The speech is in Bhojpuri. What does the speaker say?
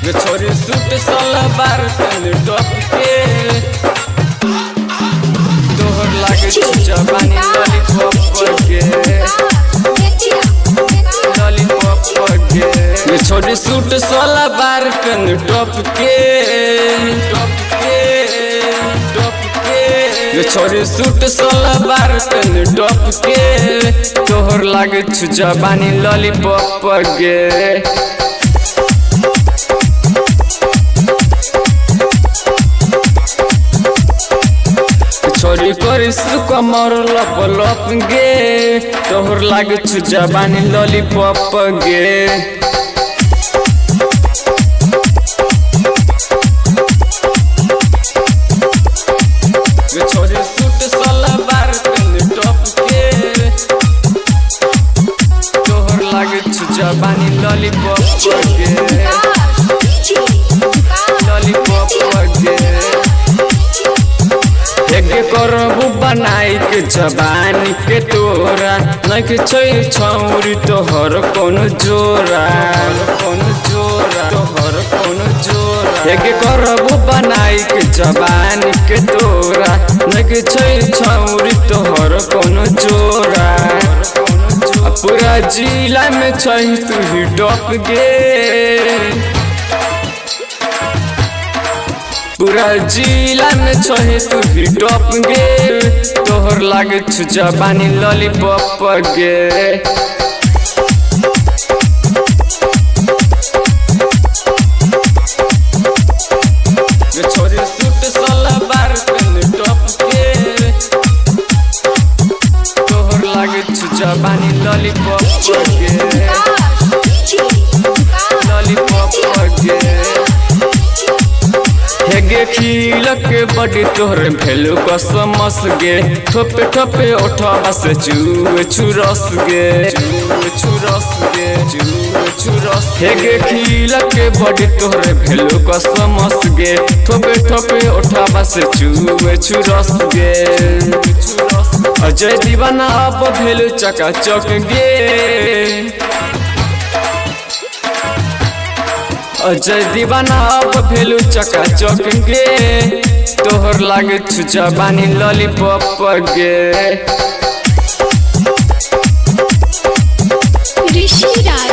गे छोरी सूट सलवार तन टॉप के तोहर लागे जवानी लॉलीपॉप पर के लॉलीपॉप पर के गे छोरी सूट सलवार तन टॉप के गे छोरी सूट सलवार तन टॉप के तोहर लागे जवानी लॉलीपॉप पर के छोरी करिस कमर लप लप गे तोहर लागे जवानी लॉलीपॉप गे छोरी सूट सलवार तन टॉप के तोहर लागे जवानी लॉलीपॉप गे लॉलीपॉप गे एके करबू बनाई के जवानी के तोरा नइखे छै छौरी तोहर कोनो जोरा तोहर कोनो जोरा एके करबू बनाई के जवानी के तोरा नइखे छै छौरी तोहर कोनो जोरा पूरा जिला में छै तू ही टॉप गे पूरा जिला में छहे तू ही टॉप गे तोहर लागे जवानी लॉलीपॉप गे छोरी सूट सलवार तन टॉप के तोहर लागे जवानी लॉलीपॉप गे लॉलीपॉप गे हेगे खिल के बड़ी तोहरे भेलू कसमस गे ठोपे ठोपे ओठवा से चूए छुरस गे हेगे खिल के बड़ी तोहरे भेलू कसमस गे ठोपे ठोपे ओठवा से चूए छुरस गे अजय दीवाना अब भेलू चकाचक गे अजय दीवाना अब भेलू चकाचक गे तोहर लागे जवानी लॉलीपॉप गे ऋषि राज।